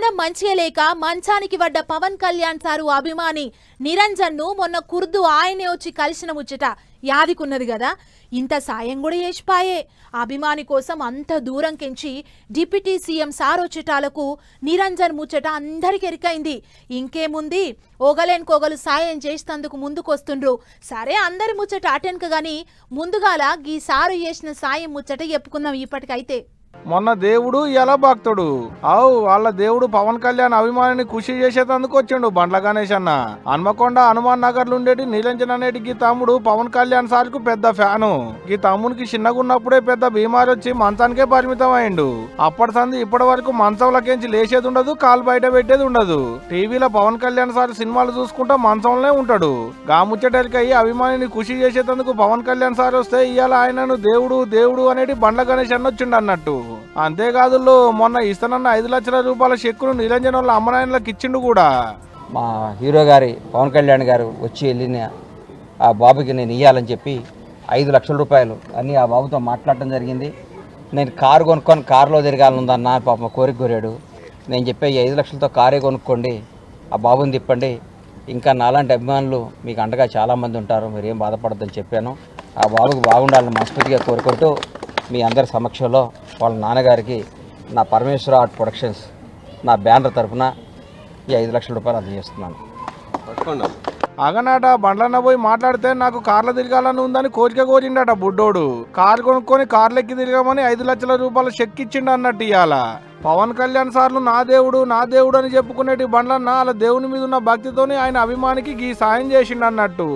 పానం మంచిగా లేక మంచానికి పడ్డ పవన్ కళ్యాణ్ సారు అభిమాని నిరంజన్ ను మొన్న కుర్దు ఆయనే వచ్చి కలిసిన ముచ్చట యాదికున్నది కదా. ఇంత సాయం కూడా చేసిపాయే. అభిమాని కోసం అంత దూరం కెంచి డిప్యూటీ సీఎం సార్ వచ్చేటాలకు నిరంజన్ ముచ్చట అందరికి ఎరికైంది. ఇంకేముంది, ఓగలేనికోగలు సాయం చేసినందుకు ముందుకొస్తుండ్రు. సరే అందరి ముచ్చట అటెన్క గాని ముందుగాల గీ సారు చేసిన సాయం ముచ్చట చెప్పుకుందాం ఇప్పటికైతే. మొన్న దేవుడు ఎలా భక్తుడు వాళ్ళ దేవుడు పవన్ కళ్యాణ్ అభిమానిని ఖుషి చేసేందుకు వచ్చిండు బండ్ల గణేష్ అన్న. హన్మకొండ హనుమాన్ నగర్ ఉండేటి నీలంజన్ అనేటి గీ తమ్ముడు పవన్ కళ్యాణ్ సార్ కు పెద్ద ఫ్యాను. ఈ తమ్మునికి చిన్నగున్నప్పుడే పెద్ద బీమారి వచ్చి మంచానికే పరిమితం అయిండు. అప్పటి సంది ఇప్పటి వరకు మంచంలోకించి లేచేది ఉండదు, కాలు బయట పెట్టేది ఉండదు. టీవీలో పవన్ కళ్యాణ్ సార్ సినిమాలు చూసుకుంటా మంచంలోనే ఉంటాడు. గాముచ్చటరికయ్యి అభిమానిని ఖుషి చేసేందుకు పవన్ కళ్యాణ్ సార్ వస్తే ఇవాళ ఆయనను దేవుడు దేవుడు అనేటి బండ్ల గణేష్ అన్న వచ్చిండు అన్నట్టు. అంతేకాదు మొన్న ఇస్తానన్న 5 లక్షల రూపాయల చెక్కును నిరంజన్ వాళ్ళ అమ్మనాయనలకు ఇచ్చిండు కూడా. మా హీరో గారి పవన్ కళ్యాణ్ గారు వచ్చి వెళ్ళిన ఆ బాబుకి నేను ఇవ్వాలని చెప్పి 5 లక్షల రూపాయలు అన్నీ ఆ బాబుతో మాట్లాడటం జరిగింది. నేను కారు కొనుక్కొని కారులో తిరగాలనుందన్న పాప కోరిక కోరాడు. నేను చెప్పే ఈ 5 లక్షలతో కారే కొనుక్కోండి, ఆ బాబుని తిప్పండి, ఇంకా నాలాంటి అభిమానులు మీకు అండగా చాలామంది ఉంటారు, మీరేం బాధపడద్దని చెప్పాను. ఆ బాబుకి బాగుండాలని మనస్ఫూర్తిగా కోరుకుంటూ మీ అందరి సమక్షంలో వాళ్ళ నాన్నగారికి నా పరమేశ్వర ఆర్ట్ ప్రొడక్షన్స్ నా బ్యానర్ తరఫున ఈ 5 లక్షల రూపాయలు అందజేస్తున్నాను. అగనాట బండ్లన్న పోయి మాట్లాడితే నాకు కార్లో తిరగాలని ఉందని కోరిక కోరిండట బుడ్డోడు. కారు కొనుక్కొని కార్లెక్కి తిరగమని 5 లక్షల రూపాయల చెక్ ఇచ్చిండు అన్నట్టు ఇవాళ. పవన్ కళ్యాణ్ సార్లు నా దేవుడు నా దేవుడు అని చెప్పుకునేటి బండ్లన్న వాళ్ళ దేవుని మీద ఉన్న భక్తితోని ఆయన అభిమానికి గీ సాయం చేసిండు అన్నట్టు.